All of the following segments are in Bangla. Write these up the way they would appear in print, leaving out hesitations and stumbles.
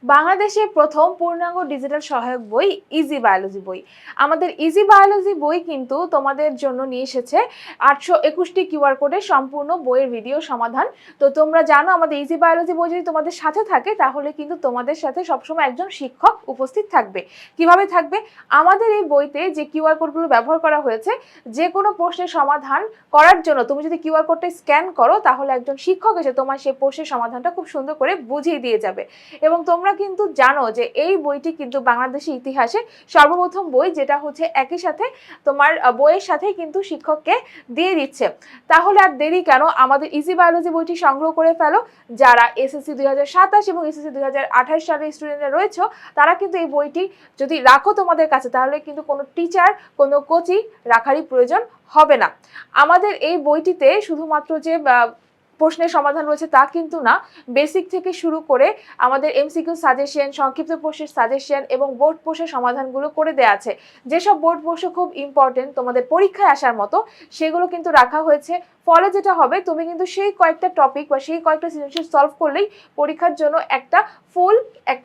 বাংলাদেশের প্রথম পূর্ণাঙ্গ ডিজিটাল সহায়ক বই ইজি বায়োলজি বই। আমাদের ইজি বায়োলজি বই কিন্তু তোমাদের জন্য নিয়ে এসেছে 821টি কিউআর কোডের সম্পূর্ণ বইয়ের ভিডিও সমাধান। তো তোমরা জানো আমাদের ইজি বায়োলজি বই যদি তোমাদের সাথে থাকে তাহলে কিন্তু তোমাদের সাথে সবসময় একজন শিক্ষক উপস্থিত থাকবে। কিভাবে থাকবে? আমাদের এই বইতে যে কিউআর কোডগুলো ব্যবহার করা হয়েছে, যে কোনো প্রশ্নের সমাধান করার জন্য তুমি যদি কিউআর কোডটা স্ক্যান করো তাহলে একজন শিক্ষক এসে তোমার সেই প্রশ্নের সমাধানটা খুব সুন্দর করে বুঝিয়ে দিয়ে যাবে। এবং তোমরা কিন্তু জানো যে এই বইটি কিন্তু বাংলাদেশের ইতিহাসে সর্বপ্রথম বই, যেটা হচ্ছে একই সাথে তোমার বইয়ের সাথে কিন্তু শিক্ষককে দিয়ে দিচ্ছে। তাহলে আর দেরি কেন, আমাদের ইজি বায়োলজি বইটি সংগ্রহ করে ফেলো। যারা এসএসসি 2027 এবং এসএসসি 2028 সালের স্টুডেন্টরা রয়েছে তারা কিন্তু এই বইটি যদি রাখো তোমাদের কাছে তাহলে কিন্তু কোনো টিচার, কোনো কোচই রাখারই প্রয়োজন হবে না। আমাদের এই বইটিতে শুধুমাত্র যে প্রশ্নের সমাধান রয়েছে তা কিন্তু না, বেসিক থেকে শুরু করে আমাদের এমসিকিউ সাজেশন, সংক্ষিপ্ত প্রশ্নের সাজেশন এবং বোর্ড প্রশ্নের সমাধানগুলো করে দেওয়া আছে। যেসব বোর্ড প্রশ্ন খুব ইম্পর্টেন্ট তোমাদের পরীক্ষায় আসার মতো সেগুলো কিন্তু রাখা হয়েছে। ফলে যেটা হবে, তুমি কিন্তু সেই কয়েকটা টপিক বা সেই কয়েকটা সৃজনশীল সলভ করলেই পরীক্ষার জন্য একটা ফুল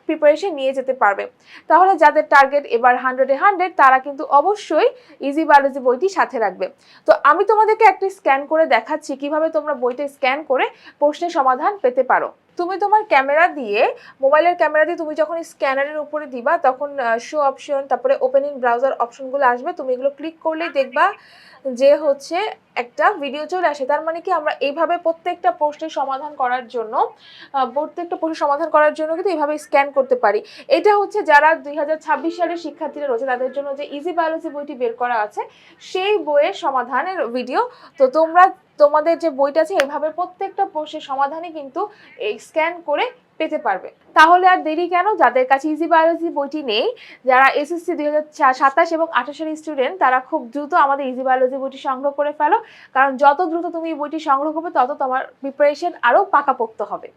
প্রিপারেশন নিয়ে যেতে পারবে। তাহলে যাদের টার্গেট এবার 100-এ 100 তারা কিন্তু অবশ্যই ইজি বায়োলজি বইটি সাথে রাখবে। তো আমি তোমাদেরকে একটা স্ক্যান করে দেখাচ্ছি কিভাবে তোমরা বইটা স্ক্যান করে প্রশ্নের সমাধান পেতে পারো। তুমি তোমার ক্যামেরা দিয়ে, মোবাইলের ক্যামেরা দিয়ে তুমি যখন স্ক্যানারের উপরে দিবা তখন শো অপশন, তারপরে ওপেনিং ব্রাউজার অপশনগুলো আসবে। তুমি এগুলো ক্লিক করলেই দেখবা যে হচ্ছে একটা ভিডিও চলে আসে। তার মানে কি, আমরা এইভাবে প্রত্যেকটা প্রশ্নের সমাধান করার জন্য কিন্তু এইভাবে স্ক্যান করতে পারি। এটা হচ্ছে যারা 2026 সালের শিক্ষার্থীরা রয়েছে তাদের জন্য যে ইজি বায়োলজি বইটি বের করা আছে সেই বইয়ের সমাধানের ভিডিও। তো তোমরা তোমাদের যে বইটা আছে এইভাবে প্রত্যেকটা প্রশ্নের সমাধানই কিন্তু এই স্ক্যান করে পেতে পারবে। তাহলে আর দেরি কেন, যাদের কাছে ইজি বায়োলজি বইটি নেই, যারা এসএসসি 2027 এবং 28 এর স্টুডেন্ট, তারা খুব দ্রুত আমাদের ইজি বায়োলজি বইটি সংগ্রহ করে ফেলো। কারণ যত দ্রুত তুমি এই বইটি সংগ্রহ করবে তত তোমার প্রিপারেশন আরো পাকাপোক্ত হবে।